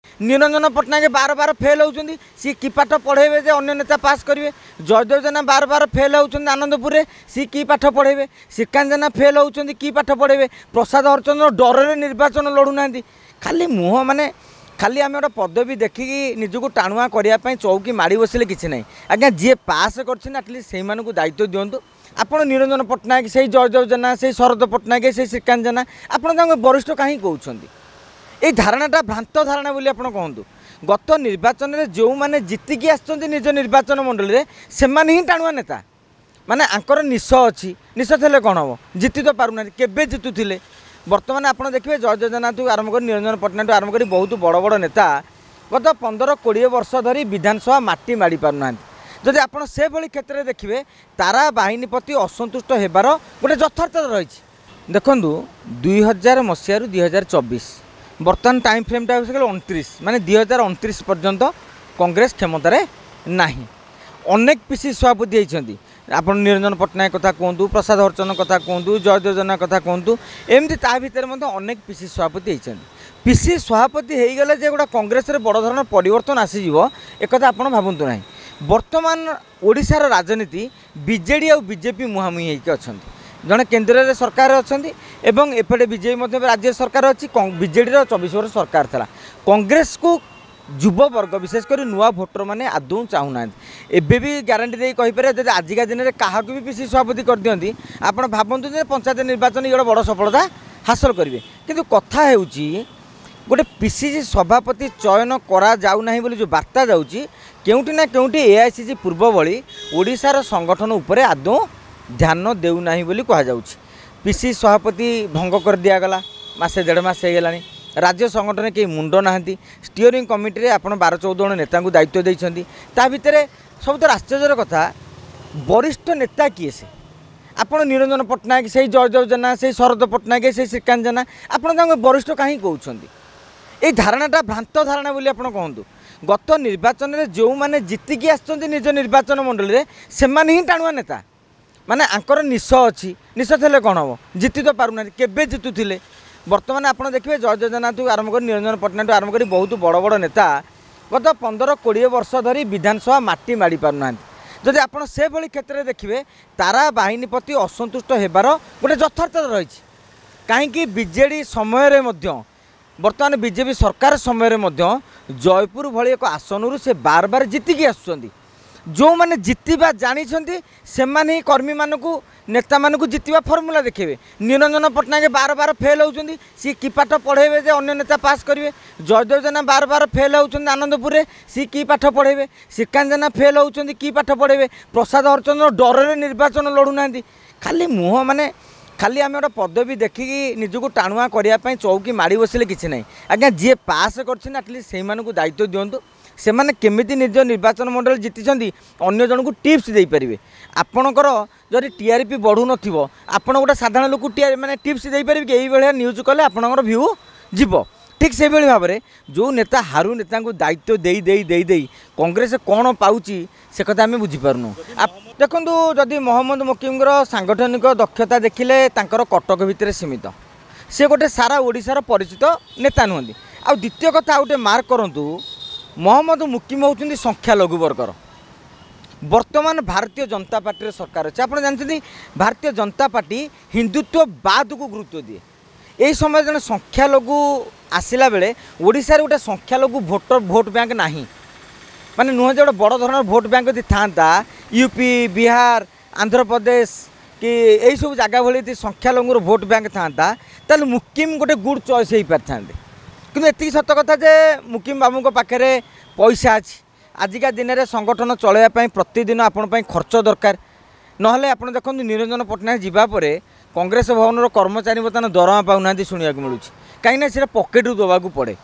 निरंजन पट्टनायक बार बार fail होती सी कि पाठ पढ़ेबे जे अन्य नेता पास करेंगे। जयदेव जेना बार बार फेल होती आनंदपुर में सी कि पाठ पढ़ेबे। श्रीकांत जेना फेल होती कि पाठ पढ़ेबे। प्रसाद हरचंद्र डर निर्वाचन लड़ुना खाली मुह माने खाली आम गोटे पदवी देखिकी निजक टाणुआ करने चौकी माड़ी बसिले किसी ना आज्ञा जी पास करटलिस्ट से दायित्व दिंतु। आपड़ निरंजन पट्टनायक से जयदेव जेना से शरद पट्टनायक से श्रीकांत जेना आपड़ वरिष्ठ कहीं कहते ये धारणाटा भ्रांत धारणा बोली आपड़ कहतु। गत निर्वाचन में जो मैंने जीतिकी आसुँच निज निर्वाचन मंडल में से ही टाणुआ नेता माने आंकर निश अच्छी निश थे कौन हम जीति तो पारना केवे जितुले। बर्तमान आपड़ देखिए जयदेव जेना आरंभ कर निरंजन पट्टनायक आरंभ कर बहुत बड़ बड़ नेता गत 15-20 वर्ष धरी विधानसभा माटी माड़ी पारना। जदि आप से भली क्षेत्र में देखिए तारा बाहिनी प्रति असंतुष्ट होबार गोटे यथार्थता रही। देखु 2000 मसीह 2024 बर्तमान टाइम फ्रेमटा 29 माने 2029 पर्यंत कांग्रेस क्षमतार नहीं। अनेक पीसी सभापति होती आप निरंजन पट्टनायक कथा कहतु प्रसाद हरचंद्र कथा कहतु जयदेव जेना कथा कहतु एमती ता भीतर अनेक पीसी सभापति होती। पीसी सभापति हो गले जे गोटा कांग्रेस बड़ धरण परिवर्तन आसीज एक आप भावतु ना। बर्तमान ओडिशार राजनीति बीजेडी और बीजेपी मुहांमुही होकर अच्छा जड़े केन्द्र में सरकार अच्छा एपटे बीजेपी राज्य सरकार अच्छी बीजेडी 24 वर्ष सरकार था। कांग्रेस को युववर्ग विशेषकर नुआ भोटर मैंने आदौ चाहूना एबे भी ग्यारंटी दे कहीपर जब आजिका दिन में क्या भी पीसी सभापति कर दिखती आप भावतु जे पंचायत निर्वाचन ये बड़ सफलता हासिल करेंगे। किंतु कथा गोटे पीसीसी सभापति चयन करा जाऊ नाही बोली जो वार्ता जाऊँगी केउटी ना केउटी एआईसीसी पूर्व भली ओडिशार संगठन उपरे आदौ ध्यान देउ नाही बोली कहा जाउछि। पीसी सभापति भंग कर दियागला मासे 1.5 मास हो गलानी। राज्य संगठन के मुंड नाहांती स्टीयरिंग कमिटी रे आपण 12-14 जन नेता को दायित्व देइछंती। ता भितरे सब तो आश्चर्यर कथा वरिष्ठ नेता किए से आपण निरंजन पट्टनायक से जयदेव जेना से शरद पट्टनायक से श्रीकांत जेना आपण वरिष्ठ कहीं कहते ये धारणाटा भ्रांत धारणा बोली आपड़ कहतु। गत निर्वाचन में जो मैंने जीतिकी आसुँच निज निर्वाचन मंडल में से ही टाणुआ नेता माने आंकर निश अच्छी निश थे कौन हम जीति तो पारना केवे जितुले। बर्तमान आपड़ देखिए जयदेव जेना आरंभ कर निरंजन पट्टनायक आरंभ कर बहुत बड़ बड़ नेता गत 15-20 वर्ष धरी विधानसभा माटी माड़ी पारना। जदि आप से भली क्षेत्र में देखिए तारा बाहिनी प्रति असंतुष्ट होबार गोटे यथार्थता रही। कहीं बीजेडी समय बर्तमान बीजेपी सरकार समय जयपुर भली एक आसन से बार बार जीतिकी आसुँच जो मैंने जितवा जानी से ही कर्मी मानक नेता मानक जितवा फर्मुला देखिए। निरंजन पट्टनायक बार बार फेल होती सी कि पाठ पढ़ेबे जे अन्य नेता पास करेंगे। जयदेव जेना बार बार फेल होती आनंदपुर में सी कि पाठ पढ़ेबे। श्रीकांत जेना फेल होती कि पाठ पढ़ेबे। प्रसाद हरचंद्र डर निर्वाचन लड़ुना खाली मुह माने खाली आम गोटे पदवी देखिकी निजक टाणुआ करने चौकी माड़ी बसिले किसी ना आज्ञा जी पास करटलिस्ट से दायित्व दिंतु। से मैंने केमिति निज निर्वाचन मंडल जीति अन्य जन को टिप्स दे पारे। आपणकर जदि टीआरपी बढ़ू नथिबो आपण गोटे साधारण लोक टीआर माने टिप्स दे पारे कि यही भाया न्यूज कले आपणकर व्यू जीव। ठीक से भाई भाव में जो नेता हारू नेता को दायित्व दे दे दे दे कांग्रेस कौन पाउची से कथा आम बुझीपारनु। देखु जदि मोहम्मद मुकिमर सांगठनिक दक्षता देखिले तांकर कटक भितर सीमित से गोटे सारा ओडिशार परिचित नेता नुहति। आ द्वितीय कथा गोटे मार्क करूँ मोहम्मद मुकिम होउछन्ती संख्यालघु वर्गर। वर्तमान भारतीय जनता पार्टी सरकार अच्छे आप जानते भारतीय जनता पार्टी हिंदुत्ववाद को गुरुत्व दिए। यही समय जन संख्यालघु आसला बेले ओडिशा गोटे संख्यालघु भोट बैंक नहीं माने नुह जो बड़ धरण भोट बैंक यदि था यूपी बिहार आंध्र प्रदेश कि यही सब जगह भली संख्यालघुर भोट बैंक था ताल मुकिम गोटे गुड चॉइस हो पारि था। किंतु एति सत कथा जे मुकिम बाबू पाखे पैसा अच्छी आजिका दिन में संगठन चलैया प्रतिदिन आपण खर्च दरकार नहले आप देखो निरंजन पट्टनायक जावापर कांग्रेस भवन कर्मचारी बर्तमान दरमा पाऊना शुणा मिलूँ कहीं से पकेट दवा पड़े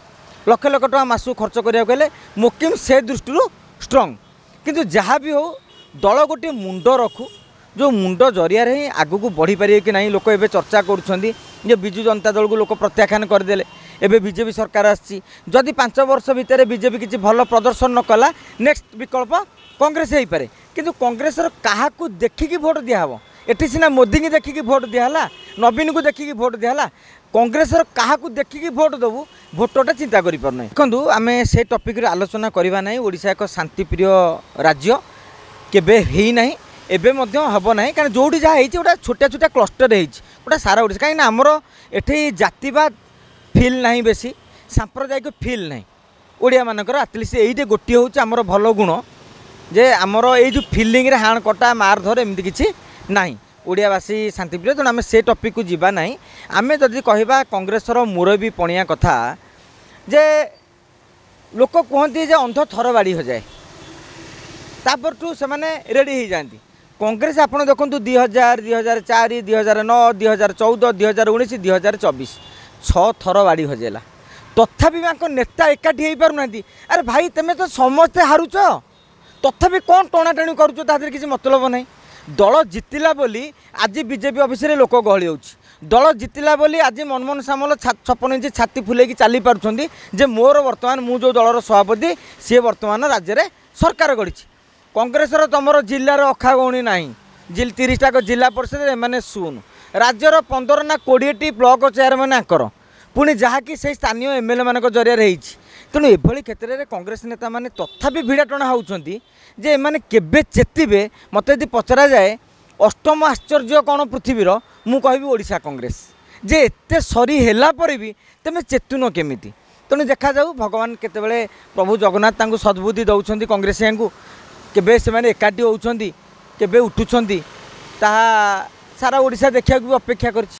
लक्ष लक्ष टका मासू खर्च करा मुकिम से दृष्टि स्ट्रंग। किंतु जहाँ भी हो दल गोटे मुंड रखू जो मुंड जरिया ही आग को बढ़ी पारे कि नहीं लोक एवं चर्चा कर बिजु जनता दल को लोक प्रत्याख्यान करदे। एबे बीजेपी सरकार आसी जदि 5 वर्ष भितर बीजेपी किसी भल प्रदर्शन न कला नेक्स्ट विकल्प कांग्रेस हो पारे। किंतु कांग्रेस क्या देखिकी भोट दिहब एटी सीना मोदी की देखिकी भोट दिहला नवीन को देखिकी भोट दिहला कांग्रेस क्या देखिकी भोट देवु भोटरटा चिंता करें देखो आम से टपिक आलोचना करवा ना ओडिशा एक शांतिप्रिय राज्य केबे ही नहीं एबे हम ना कारण जो जहाँ गोटा छोटा छोटा क्लस्टर गोटा सारा ओडिशा कहीं आमर एठी जातिवाद फिल ना बेसी सांप्रदायिक फिल ना ओडिया मानकर आटलिस्ट ये गोटे हूँ आमर भल गुण जे आमर ये जो फिलिंग रे हाण कटा मार धर एमती किसी ना ओडियावासी शांतिप्रिय तेणु आम से टपिक को जीवा ना आम जदि कहवा कांग्रेसर मुरबी पणिया कथा जे लोक कहते अंध थर बाड़ी हो जाए तापरठू से रेडी हो जाती कांग्रेस आपड़ देखो 2000 2004 2009 2014 2019 2024 छः थर बाड़ी हजेला तथापि नेता एकाठी हो पार अरे भाई तुम्हें तो समस्ते हारुच तथापि कौन टणाटणी कर किसी मतलब नहीं दल जितिला बोली आज बीजेपी ऑफिस रे लोक गहली हो दल जितिला बोली आज मनमोहन सामल 56 इंच छाती फुले चली पार्टी जे मोर बर्तमान मु जो दलर सभापति सी बर्तमान राज्य में सरकार गढ़ी कांग्रेसर तुमर जिलार अखा गौणी ना 30टा जिला परिषद एम शून राज्यर 15 ना 20टी ब्लॉक चेयरमैन आकर पुणी जहाँकि से स्थानीय एमएलए मान जरिया तेणु एभली क्षेत्र में कांग्रेस नेता मैंने तथापि भिड़ा टणा होती जे एमाने केबे चेतिबे मत यदि पचरा जाए अष्टम आश्चर्य कौन पृथ्वीर मु कहबी ओडिशा कांग्रेस जे एते सरी हेला पर भी तुम चेतुन केमिति तेणु देखा जाऊ भगवान केतेबेले प्रभु जगन्नाथ तांको सद्बुद्धि दौरान कांग्रेसिया को केबे से माने एकाठी होउछंती केबे उठुछंती ताहा सारा ओडिशा देखा भी अपेक्षा करछि।